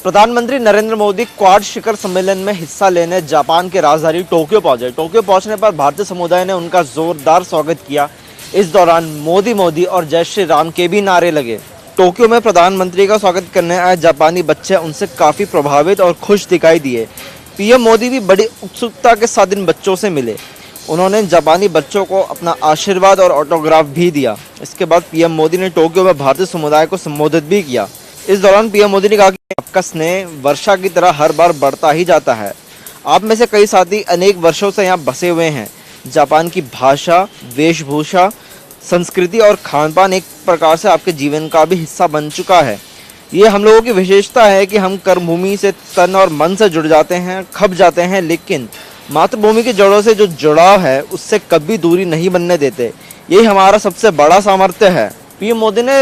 प्रधानमंत्री नरेंद्र मोदी क्वाड शिखर सम्मेलन में हिस्सा लेने जापान के राजधानी टोक्यो पहुंचे। टोक्यो पहुंचने पर भारतीय समुदाय ने उनका जोरदार स्वागत किया। इस दौरान मोदी मोदी और जय श्री राम के भी नारे लगे। टोक्यो में प्रधानमंत्री का स्वागत करने आए जापानी बच्चे उनसे काफ़ी प्रभावित और खुश दिखाई दिए। पीएम मोदी भी बड़ी उत्सुकता के साथ इन बच्चों से मिले। उन्होंने जापानी बच्चों को अपना आशीर्वाद और ऑटोग्राफ भी दिया। इसके बाद पीएम मोदी ने टोक्यो में भारतीय समुदाय को संबोधित भी किया। इस दौरान पीएम मोदी ने कहा कि आपका स्नेह वर्षा की तरह हर बार बढ़ता ही जाता है। आप में से कई साथी अनेक वर्षों से यहाँ बसे हुए हैं। जापान की भाषा, वेशभूषा, संस्कृति और खानपान एक प्रकार से आपके जीवन का भी हिस्सा बन चुका है। ये हम लोगों की विशेषता है कि हम कर्मभूमि से तन और मन से जुड़ जाते हैं, खप जाते हैं, लेकिन मातृभूमि की जड़ों से जो जुड़ाव है उससे कभी दूरी नहीं बनने देते। यही हमारा सबसे बड़ा सामर्थ्य है। पीएम मोदी ने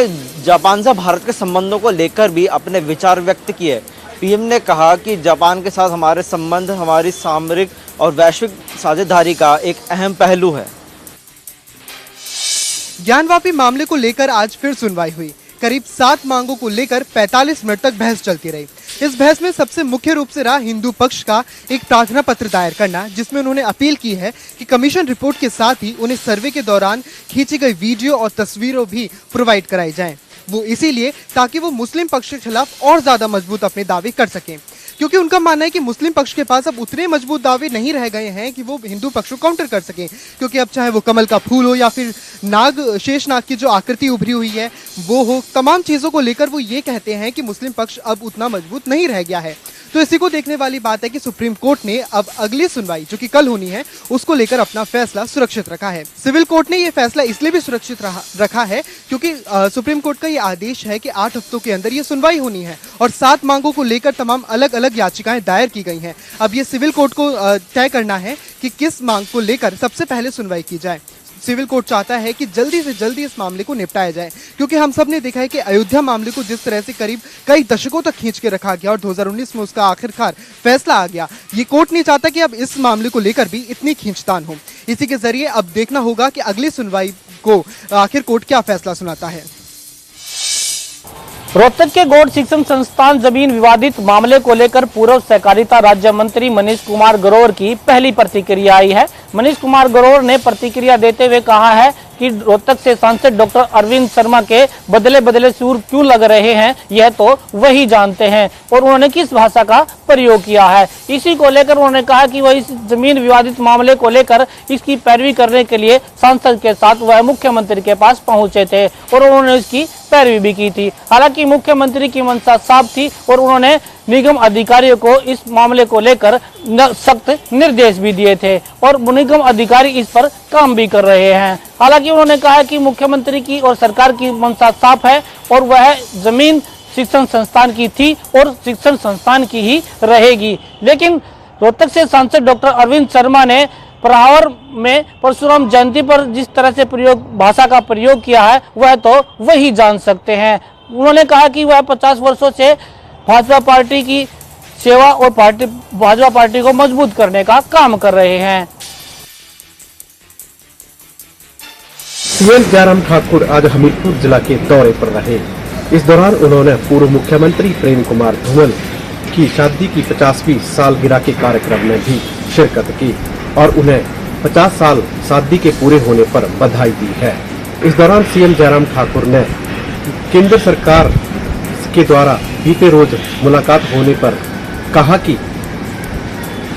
जापान से भारत के संबंधों को लेकर भी अपने विचार व्यक्त किए। पीएम ने कहा कि जापान के साथ हमारे संबंध हमारी सामरिक और वैश्विक साझेदारी का एक अहम पहलू है। ज्ञानवापी मामले को लेकर आज फिर सुनवाई हुई। करीब 7 मांगों को लेकर 45 मिनट तक बहस चलती रही। इस बहस में सबसे मुख्य रूप से रहा हिंदू पक्ष का एक प्रार्थना पत्र दायर करना, जिसमें उन्होंने अपील की है कि कमीशन रिपोर्ट के साथ ही उन्हें सर्वे के दौरान खींची गई वीडियो और तस्वीरें भी प्रोवाइड कराई जाएं। वो इसीलिए ताकि वो मुस्लिम पक्ष के खिलाफ और ज्यादा मजबूत अपने दावे कर सकें, क्योंकि उनका मानना है कि मुस्लिम पक्ष के पास अब उतने मजबूत दावे नहीं रह गए हैं कि वो हिंदू पक्ष को काउंटर कर सकें। क्योंकि अब चाहे वो कमल का फूल हो या फिर शेषनाग की जो आकृति उभरी हुई है वो हो, तमाम चीजों को लेकर वो ये कहते हैं कि मुस्लिम पक्ष अब उतना मजबूत नहीं रह गया है। तो इसी को देखने वाली बात है कि सुप्रीम कोर्ट ने अब अगली सुनवाई जो कि कल होनी है उसको लेकर अपना फैसला सुरक्षित रखा है। सिविल कोर्ट ने ये फैसला इसलिए भी सुरक्षित रखा है क्योंकि सुप्रीम कोर्ट का ये आदेश है कि 8 हफ्तों के अंदर ये सुनवाई होनी है और 7 मांगों को लेकर तमाम अलग अलग याचिकाएं दायर की गई हैं। अब ये सिविल कोर्ट को तय करना है कि किस मांग को लेकर सबसे पहले सुनवाई की जाए। सिविल कोर्ट चाहता है कि जल्दी से जल्दी इस मामले को निपटाया जाए, क्योंकि हम सब ने देखा है कि अयोध्या मामले को जिस तरह से करीब कई दशकों तक खींच के रखा गया और 2019 में उसका आखिरकार फैसला आ गया। ये कोर्ट नहीं चाहता कि अब इस मामले को लेकर भी इतनी खींचतान हो। इसी के जरिए अब देखना होगा कि अगली सुनवाई को आखिर कोर्ट क्या फैसला सुनाता है। रोहतक के गौड़ शिक्षण संस्थान जमीन विवादित मामले को लेकर पूर्व सहकारिता राज्य मंत्री मनीष कुमार ग्रोवर की पहली प्रतिक्रिया आई है। मनीष कुमार ग्रोवर ने प्रतिक्रिया देते हुए कहा है कि रोहतक से सांसद डॉक्टर अरविंद शर्मा के बदले बदले सुर क्यों लग रहे हैं यह तो वही जानते हैं, और उन्होंने किस भाषा का प्रयोग किया है। इसी को लेकर उन्होंने कहा कि वह इस जमीन विवादित मामले को लेकर इसकी पैरवी करने के लिए सांसद के साथ वह मुख्यमंत्री के पास पहुंचे थे और उन्होंने इसकी पैरवी भी की थी। हालांकि मुख्यमंत्री की मंशा साफ थी और उन्होंने निगम अधिकारियों को इस मामले को लेकर सख्त निर्देश भी दिए थे और निगम अधिकारी इस पर काम भी कर रहे हैं। हालांकि उन्होंने कहा कि मुख्यमंत्री की और सरकार की मंशा साफ है और वह जमीन शिक्षण संस्थान की थी और शिक्षण संस्थान की ही रहेगी। लेकिन रोहतक से सांसद डॉक्टर अरविंद शर्मा ने प्रहावर में परशुराम जयंती पर जिस तरह से भाषा का प्रयोग किया है वह तो वही जान सकते हैं। उन्होंने कहा कि वह 50 वर्षों से भाजपा पार्टी की सेवा और भाजपा पार्टी को मजबूत करने का काम कर रहे हैं। सीएम जयराम ठाकुर आज हमीरपुर जिला के दौरे पर रहे। इस दौरान उन्होंने पूर्व मुख्यमंत्री प्रेम कुमार धूमल की शादी की 50वीं सालगिरह के कार्यक्रम में भी शिरकत की और उन्हें 50 साल शादी के पूरे होने पर बधाई दी है। इस दौरान सीएम जयराम ठाकुर ने केंद्र सरकार के द्वारा बीते रोज मुलाकात होने पर कहा कि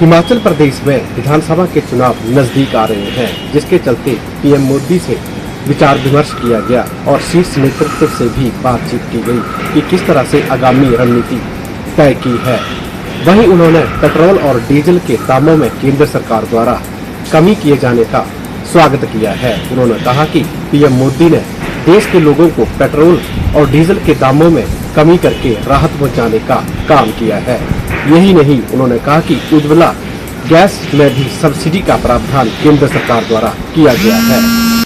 हिमाचल प्रदेश में विधानसभा के चुनाव नजदीक आ रहे हैं, जिसके चलते पीएम मोदी से विचार विमर्श किया गया और शीर्ष नेतृत्व से भी बातचीत की गई कि किस तरह से आगामी रणनीति तय की है। वहीं उन्होंने पेट्रोल और डीजल के दामों में केंद्र सरकार द्वारा कमी किए जाने का स्वागत किया है। उन्होंने कहा कि पीएम मोदी ने देश के लोगों को पेट्रोल और डीजल के दामों में कमी करके राहत पहुंचाने का काम किया है। यही नहीं, उन्होंने कहा कि उज्ज्वला गैस में भी सब्सिडी का प्रावधान केंद्र सरकार द्वारा किया गया है।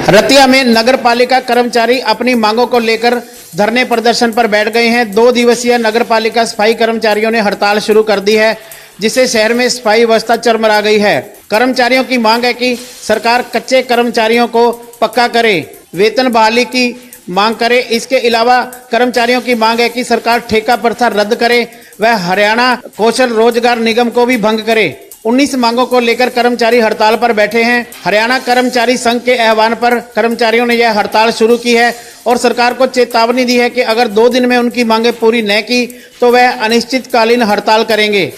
रतिया में नगर पालिका कर्मचारी अपनी मांगों को लेकर धरने प्रदर्शन पर बैठ गए हैं। 2 दिवसीय नगर पालिका सफाई कर्मचारियों ने हड़ताल शुरू कर दी है, जिससे शहर में सफाई व्यवस्था चरमरा गई है। कर्मचारियों की मांग है कि सरकार कच्चे कर्मचारियों को पक्का करे, वेतन बहाली की मांग करे। इसके अलावा कर्मचारियों की मांग है कि सरकार ठेका प्रथा रद्द करे व हरियाणा कौशल रोजगार निगम को भी भंग करे। 19 मांगों को लेकर कर्मचारी हड़ताल पर बैठे हैं। हरियाणा कर्मचारी संघ के आह्वान पर कर्मचारियों ने यह हड़ताल शुरू की है और सरकार को चेतावनी दी है कि अगर 2 दिन में उनकी मांगें पूरी न की तो वह अनिश्चितकालीन हड़ताल करेंगे।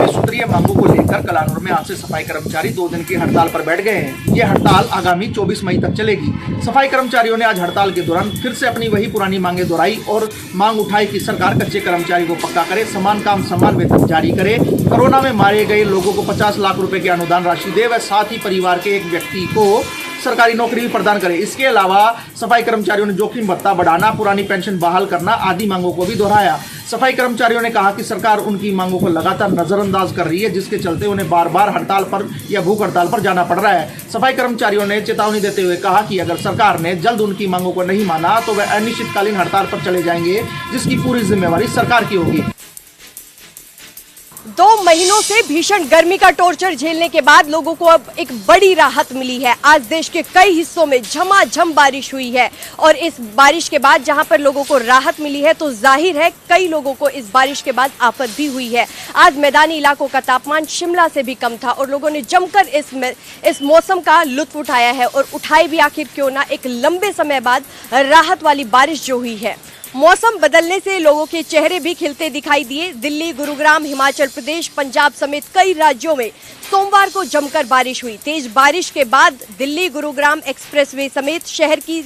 सूत्रीय मांगों को लेकर कलानौर में आज से सफाई कर्मचारी 2 दिन की हड़ताल पर बैठ गए हैं। ये हड़ताल आगामी 24 मई तक चलेगी। सफाई कर्मचारियों ने आज हड़ताल के दौरान फिर से अपनी वही पुरानी मांगें दोहराई और मांग उठाई कि सरकार कच्चे कर्मचारी को पक्का करे, समान काम समान वेतन जारी करे, कोरोना में मारे गए लोगों को 50 लाख रुपए की अनुदान राशि दे व साथ ही परिवार के एक व्यक्ति को सरकारी नौकरी भी प्रदान करे। इसके अलावा सफाई कर्मचारियों ने जोखिम भत्ता बढ़ाना, पुरानी पेंशन बहाल करना आदि मांगों को भी दोहराया। सफाई कर्मचारियों ने कहा कि सरकार उनकी मांगों को लगातार नजरअंदाज कर रही है, जिसके चलते उन्हें बार बार हड़ताल पर या भूख हड़ताल पर जाना पड़ रहा है। सफाई कर्मचारियों ने चेतावनी देते हुए कहा कि अगर सरकार ने जल्द उनकी मांगों को नहीं माना तो वह अनिश्चितकालीन हड़ताल पर चले जाएंगे, जिसकी पूरी जिम्मेवारी सरकार की होगी। 2 महीनों से भीषण गर्मी का टॉर्चर झेलने के बाद लोगों को अब एक बड़ी राहत मिली है। आज देश के कई हिस्सों में झमाझम बारिश हुई है और इस बारिश के बाद जहां पर लोगों को राहत मिली है तो जाहिर है कई लोगों को इस बारिश के बाद आफत भी हुई है। आज मैदानी इलाकों का तापमान शिमला से भी कम था और लोगों ने जमकर इस मौसम का लुत्फ उठाया है और उठाई भी आखिर क्यों ना, एक लंबे समय बाद राहत वाली बारिश जो हुई है। मौसम बदलने से लोगों के चेहरे भी खिलते दिखाई दिए। दिल्ली, गुरुग्राम, हिमाचल प्रदेश, पंजाब समेत कई राज्यों में सोमवार को जमकर बारिश हुई। तेज बारिश के बाद दिल्ली गुरुग्राम एक्सप्रेसवे समेत शहर की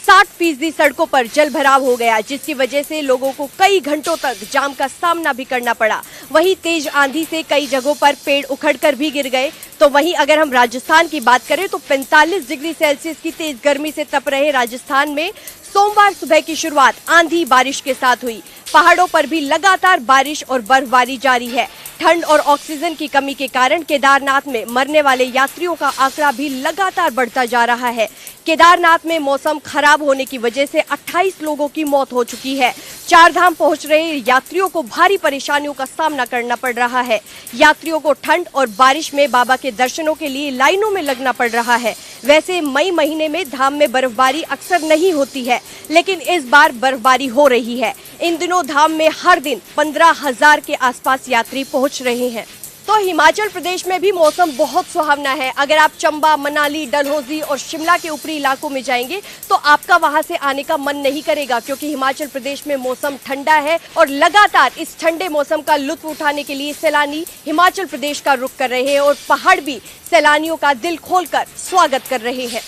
60% सड़कों पर जल भराव हो गया, जिसकी वजह से लोगों को कई घंटों तक जाम का सामना भी करना पड़ा। वहीं तेज आंधी से कई जगहों पर पेड़ उखड़कर भी गिर गए। तो वहीं अगर हम राजस्थान की बात करें तो 45 डिग्री सेल्सियस की तेज गर्मी से तप रहे राजस्थान में सोमवार सुबह की शुरुआत आंधी बारिश के साथ हुई। पहाड़ों पर भी लगातार बारिश और बर्फबारी जारी है। ठंड और ऑक्सीजन की कमी के कारण केदारनाथ में मरने वाले यात्रियों का आंकड़ा भी लगातार बढ़ता जा रहा है। केदारनाथ में मौसम खराब होने की वजह से 28 लोगों की मौत हो चुकी है। 4 धाम पहुंच रहे यात्रियों को भारी परेशानियों का सामना करना पड़ रहा है। यात्रियों को ठंड और बारिश में बाबा के दर्शनों के लिए लाइनों में लगना पड़ रहा है। वैसे मई महीने में धाम में बर्फबारी अक्सर नहीं होती है, लेकिन इस बार बर्फबारी हो रही है। इन दिनों धाम में हर दिन 15,000 के आसपास यात्री पहुंच रहे हैं। तो हिमाचल प्रदेश में भी मौसम बहुत सुहावना है। अगर आप चंबा, मनाली, डलहौजी और शिमला के ऊपरी इलाकों में जाएंगे तो आपका वहां से आने का मन नहीं करेगा, क्योंकि हिमाचल प्रदेश में मौसम ठंडा है और लगातार इस ठंडे मौसम का लुत्फ उठाने के लिए सैलानी हिमाचल प्रदेश का रुख कर रहे हैं और पहाड़ भी सैलानियों का दिल खोलकर स्वागत कर रहे हैं।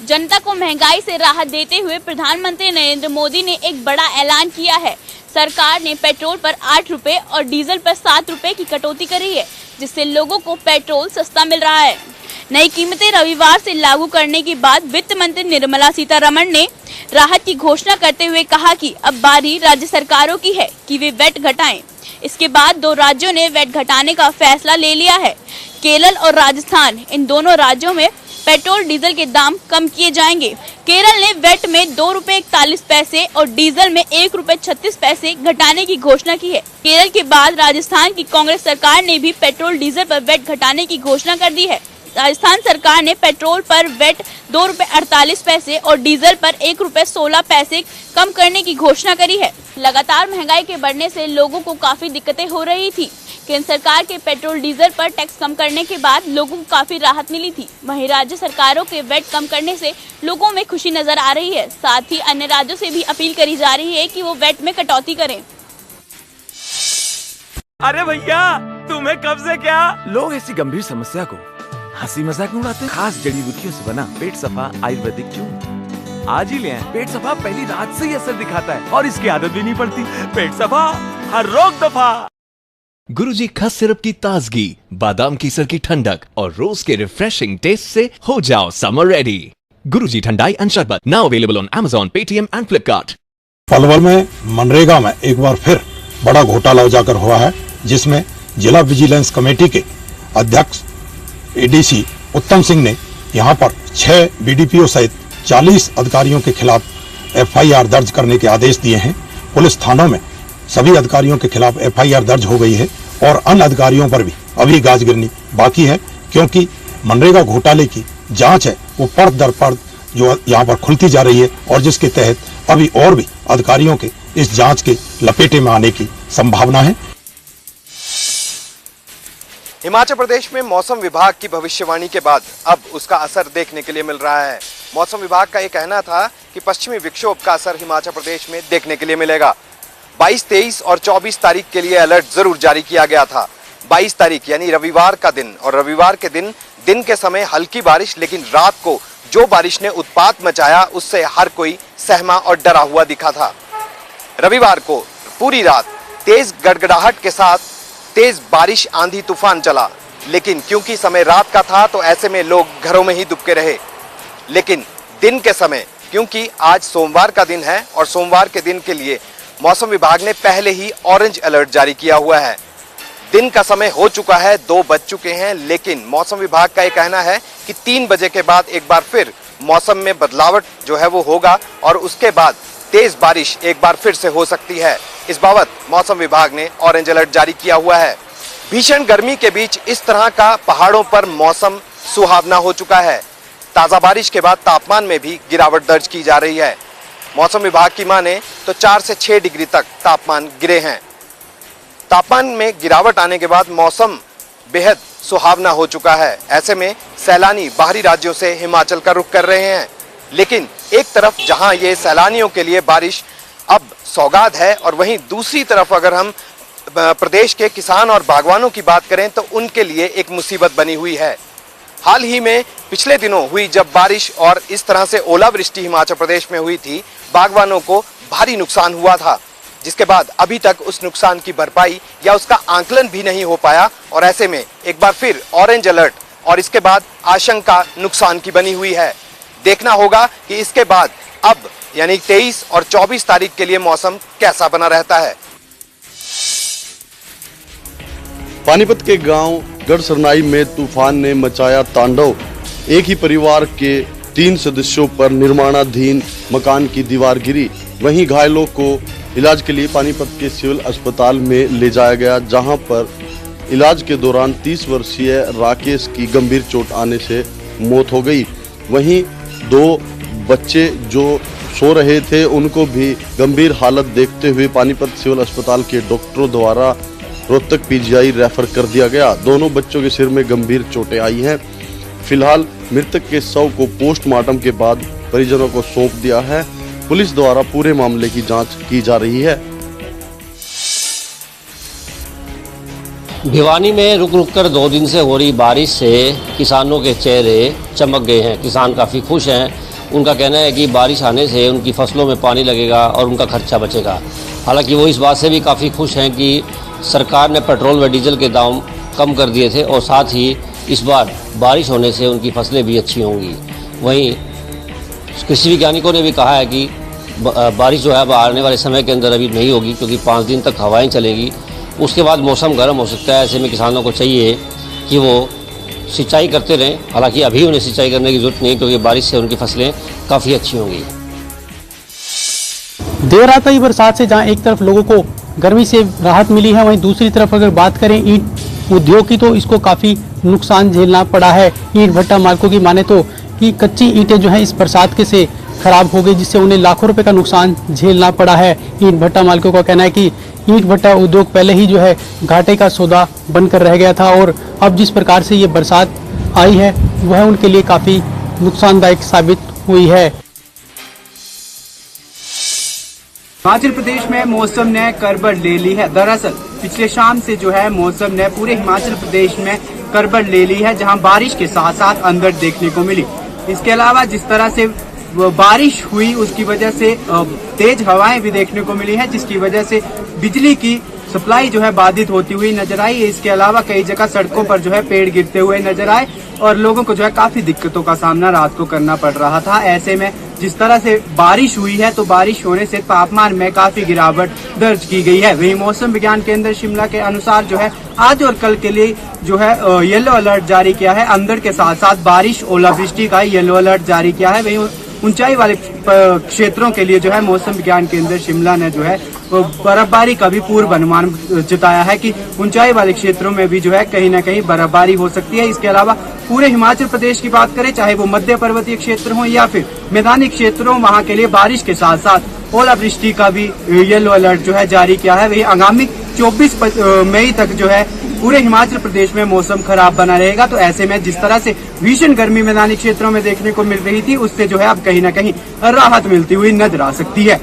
जनता को महंगाई से राहत देते हुए प्रधानमंत्री नरेंद्र मोदी ने एक बड़ा ऐलान किया है। सरकार ने पेट्रोल पर 8 रुपए और डीजल पर 7 रुपए की कटौती करी है, जिससे लोगों को पेट्रोल सस्ता मिल रहा है। नई कीमतें रविवार से लागू करने के बाद वित्त मंत्री निर्मला सीतारमण ने राहत की घोषणा करते हुए कहा कि अब बारी राज्य सरकारों की है कि वे वैट घटाएं। इसके बाद 2 राज्यों ने वैट घटाने का फैसला ले लिया है। केरल और राजस्थान, इन दोनों राज्यों में पेट्रोल डीजल के दाम कम किए जाएंगे। केरल ने वैट में 2 रुपए 41 पैसे और डीजल में 1 रुपए 36 पैसे घटाने की घोषणा की है। केरल के बाद राजस्थान की कांग्रेस सरकार ने भी पेट्रोल डीजल पर वैट घटाने की घोषणा कर दी है। राजस्थान सरकार ने पेट्रोल पर वैट 2 रुपए 48 पैसे और डीजल पर 1 रुपए 16 पैसे कम करने की घोषणा करी है। लगातार महंगाई के बढ़ने से लोगों को काफी दिक्कतें हो रही थी। केंद्र सरकार के पेट्रोल डीजल पर टैक्स कम करने के बाद लोगों को काफी राहत मिली थी। वहीं राज्य सरकारों के वैट कम करने से लोगों में खुशी नजर आ रही है। साथ ही अन्य राज्यों से भी अपील करी जा रही है कि वो वैट में कटौती करें। अरे भैया, तुम्हें कब से क्या? लोग ऐसी गंभीर समस्या को हंसी मजाक में उड़ाते हैं। खास जड़ी बूटियों से बना पेट सफा आयुर्वेदिक चूर्ण आज ही ले आए। पेट सफा पहली रात से ही असर दिखाता है और इसकी आदत भी नहीं पड़ती। पेट सफा, हर रोग दफा। गुरुजी खस सिरप की ताजगी, बादाम कीसर की ठंडक और रोज के रिफ्रेशिंग टेस्ट से हो जाओ summer ready. Guruji thandai and sharbat now available on Amazon, Paytm and Flipkart. Palwal में मनरेगा में एक बार फिर बड़ा घोटाला उजागर हुआ है, जिसमें जिला विजिलेंस कमेटी के अध्यक्ष एडीसी उत्तम सिंह ने यहां पर 6 बीडीपीओ सहित 40 अधिकारियों के खिलाफ एफआईआर दर्ज करने के आदेश दिए हैं। पुलिस थानों में सभी अधिकारियों के खिलाफ एफआईआर दर्ज हो गई है और अन्य अधिकारियों पर भी अभी गाज गिरनी बाकी है, क्योंकि मनरेगा घोटाले की जांच है वो परत दर परत जो यहाँ पर खुलती जा रही है और जिसके तहत अभी और भी अधिकारियों के इस जांच के लपेटे में आने की संभावना है। हिमाचल प्रदेश में मौसम विभाग की भविष्यवाणी के बाद अब उसका असर देखने के लिए मिल रहा है। मौसम विभाग का ये कहना था कि पश्चिमी विक्षोभ का असर हिमाचल प्रदेश में देखने के लिए मिलेगा। 22, 23 और 24 तारीख के लिए अलर्ट जरूर जारी किया गया था। 22 तारीख यानी रविवार का दिन, और रविवार के दिन के समय हल्की बारिश, लेकिन रात को जो बारिश ने उत्पात मचाया उससे हर कोई सहमा और डरा हुआ दिखा था। रविवार को पूरी रात तेज गड़गड़ाहट के साथ तेज बारिश, आंधी तूफान चला, लेकिन क्योंकि समय रात का था तो ऐसे में लोग घरों में ही दुबके रहे। लेकिन दिन के समय, क्योंकि आज सोमवार का दिन है और सोमवार के दिन के लिए मौसम विभाग ने पहले ही ऑरेंज अलर्ट जारी किया हुआ है। दिन का समय हो चुका है, 2 बज चुके हैं, लेकिन मौसम विभाग का ये कहना है कि 3 बजे के बाद एक बार फिर मौसम में बदलावट जो है वो होगा और उसके बाद तेज बारिश एक बार फिर से हो सकती है। इस बाबत मौसम विभाग ने ऑरेंज अलर्ट जारी किया हुआ है। भीषण गर्मी के बीच इस तरह का पहाड़ों पर मौसम सुहावना हो चुका है। ताजा बारिश के बाद तापमान में भी गिरावट दर्ज की जा रही है। मौसम विभाग की माने तो 4 से 6 डिग्री तक तापमान गिरे हैं। तापमान में गिरावट आने के बाद मौसम बेहद सुहावना हो चुका है। ऐसे में सैलानी बाहरी राज्यों से हिमाचल का रुख कर रहे हैं, लेकिन एक तरफ जहां ये सैलानियों के लिए बारिश अब सौगात है और वहीं दूसरी तरफ अगर हम प्रदेश के किसान और बागवानों की बात करें तो उनके लिए एक मुसीबत बनी हुई है। हाल ही में पिछले दिनों हुई जब बारिश और इस तरह से ओलावृष्टि हिमाचल प्रदेश में हुई थी, बागवानों को भारी नुकसान हुआ था, जिसके बाद अभी तक उस नुकसान की भरपाई या उसका आंकलन भी नहीं हो पाया और ऐसे में एक बार फिर ऑरेंज अलर्ट और इसके बाद आशंका नुकसान की बनी हुई है। देखना होगा कि इसके बाद अब यानी 23 और 24 तारीख के लिए मौसम कैसा बना रहता है। पानीपत के गांव गढ़सरनाई में तूफान ने मचाया तांडव। एक ही परिवार के 3 सदस्यों पर निर्माणाधीन मकान की दीवार गिरी। वहीं घायलों को इलाज के लिए पानीपत के सिविल अस्पताल में ले जाया गया, जहां पर इलाज के दौरान 30 वर्षीय राकेश की गंभीर चोट आने से मौत हो गई। वहीं 2 बच्चे जो सो रहे थे उनको भी गंभीर हालत देखते हुए पानीपत सिविल अस्पताल के डॉक्टरों द्वारा रोहतक पीजीआई रेफर कर दिया गया। दोनों बच्चों के सिर में गंभीर चोटें आई हैं। फिलहाल मृतक के शव को पोस्टमार्टम के बाद परिजनों को सौंप दिया है। पुलिस द्वारा पूरे मामले की जांच की जा रही है। भिवानी में रुक रुक कर 2 दिन से हो रही बारिश से किसानों के चेहरे चमक गए हैं। किसान काफ़ी खुश हैं। उनका कहना है कि बारिश आने से उनकी फसलों में पानी लगेगा और उनका खर्चा बचेगा। हालांकि वो इस बात से भी काफ़ी खुश हैं कि सरकार ने पेट्रोल व डीजल के दाम कम कर दिए थे और साथ ही इस बार बारिश होने से उनकी फसलें भी अच्छी होंगी। वहीं कृषि वैज्ञानिकों ने भी कहा है कि बारिश जो है अब आने वाले समय के अंदर अभी नहीं होगी, क्योंकि 5 दिन तक हवाएं चलेगी। उसके बाद मौसम गर्म हो सकता है। ऐसे में किसानों को चाहिए कि वो सिंचाई करते रहें। हालांकि अभी उन्हें सिंचाई करने की जरूरत नहीं, क्योंकि बारिश से उनकी फसलें काफ़ी अच्छी होंगी। देर रात आई बरसात से जहां एक तरफ लोगों को गर्मी से राहत मिली है, वहीं दूसरी तरफ अगर बात करें ईंट उद्योग की तो इसको काफ़ी नुकसान झेलना पड़ा है। ईंट भट्टा मालिकों की माने तो कि कच्ची ईंटें जो हैं इस बरसात के से खराब हो गई, जिससे उन्हें लाखों रुपए का नुकसान झेलना पड़ा है। ईंट भट्टा मालिकों का कहना है कि ईंट भट्टा उद्योग पहले ही जो है घाटे का सौदा बनकर रह गया था और अब जिस प्रकार से ये बरसात आई है वह उनके लिए काफ़ी नुकसानदायक साबित हुई है। हिमाचल प्रदेश में मौसम ने करवट ले ली है। दरअसल पिछले शाम से जो है मौसम ने पूरे हिमाचल प्रदेश में करवट ले ली है, जहां बारिश के साथ साथ अंधड़ देखने को मिली। इसके अलावा जिस तरह से बारिश हुई उसकी वजह से तेज हवाएं भी देखने को मिली है, जिसकी वजह से बिजली की सप्लाई जो है बाधित होती हुई नजर आई। इसके अलावा कई जगह सड़कों पर जो है पेड़ गिरते हुए नजर आए और लोगों को जो है काफी दिक्कतों का सामना रात को करना पड़ रहा था। ऐसे में जिस तरह से बारिश हुई है तो बारिश होने से तापमान में काफी गिरावट दर्ज की गई है। वहीं मौसम विज्ञान केंद्र शिमला के अनुसार जो है आज और कल के लिए जो है येलो अलर्ट जारी किया है। अंधड़ के साथ साथ बारिश ओलावृष्टि का येलो अलर्ट जारी किया है। वहीं ऊंचाई वाले क्षेत्रों के लिए जो है मौसम विज्ञान केंद्र शिमला ने जो है बर्फबारी का भी पूर्व अनुमान जताया है कि ऊंचाई वाले क्षेत्रों में भी जो है कहीं न कहीं बर्फबारी हो सकती है। इसके अलावा पूरे हिमाचल प्रदेश की बात करें, चाहे वो मध्य पर्वतीय क्षेत्र हो या फिर मैदानी क्षेत्र हो, वहाँ के लिए बारिश के साथ साथ ओलावृष्टि का भी येलो अलर्ट जो है जारी किया है। वही आगामी 24 मई तक जो है पूरे हिमाचल प्रदेश में मौसम खराब बना रहेगा। तो ऐसे में जिस तरह से भीषण गर्मी मैदानी क्षेत्रों में देखने को मिल रही थी, उससे जो है अब कहीं न कहीं राहत मिलती हुई नजर आ सकती है।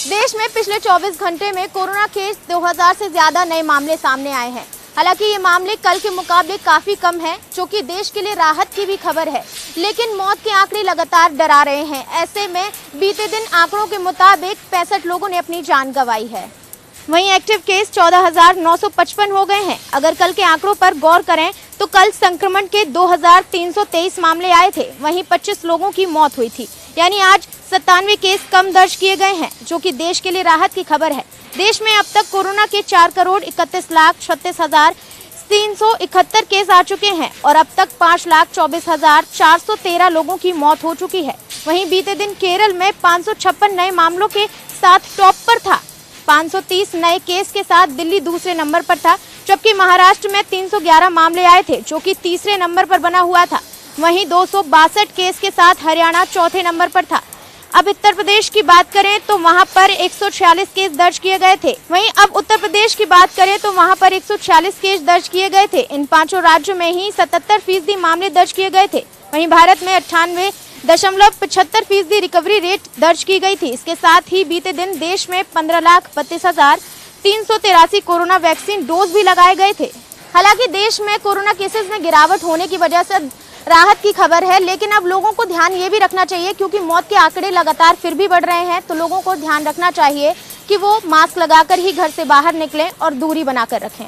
देश में पिछले 24 घंटे में कोरोना के 2000 से ज्यादा नए मामले सामने आए हैं। हालांकि ये मामले कल के मुकाबले काफी कम हैं, जो कि देश के लिए राहत की भी खबर है, लेकिन मौत के आंकड़े लगातार डरा रहे हैं। ऐसे में बीते दिन आंकड़ों के मुताबिक 65 लोगों ने अपनी जान गंवाई है। वहीं एक्टिव केस 14,955 हो गए हैं। अगर कल के आंकड़ों पर गौर करें तो कल संक्रमण के 2,323 मामले आए थे, वहीं 25 लोगों की मौत हुई थी। यानी आज 97 केस कम दर्ज किए गए हैं, जो कि देश के लिए राहत की खबर है। देश में अब तक कोरोना के 4,31,36,371 केस आ चुके हैं और अब तक 5,24,413 लोगों की मौत हो चुकी है। वहीं बीते दिन केरल में 556 नए मामलों के साथ टॉप पर था। 530 नए केस के साथ दिल्ली दूसरे नंबर पर था, जबकि महाराष्ट्र में 311 मामले आए थे, जो कि तीसरे नंबर पर बना हुआ था। वहीं 262 केस के साथ हरियाणा चौथे नंबर पर था। अब उत्तर प्रदेश की बात करें तो वहां पर 146 केस दर्ज किए गए थे। वहीं अब उत्तर प्रदेश की बात करें तो वहां पर 146 केस दर्ज किए गए थे। इन पांचों राज्यों में ही 77% मामले दर्ज किए गए थे। वहीं भारत में 98.75% रिकवरी रेट दर्ज की गई थी। इसके साथ ही बीते दिन देश में 15,32,383 कोरोना वैक्सीन डोज भी लगाए गए थे। हालांकि देश में कोरोना केसेस में गिरावट होने की वजह से राहत की खबर है, लेकिन अब लोगों को ध्यान ये भी रखना चाहिए, क्योंकि मौत के आंकड़े लगातार फिर भी बढ़ रहे हैं, तो लोगों को ध्यान रखना चाहिए कि वो मास्क लगाकर ही घर से बाहर निकलें और दूरी बनाकर रखें।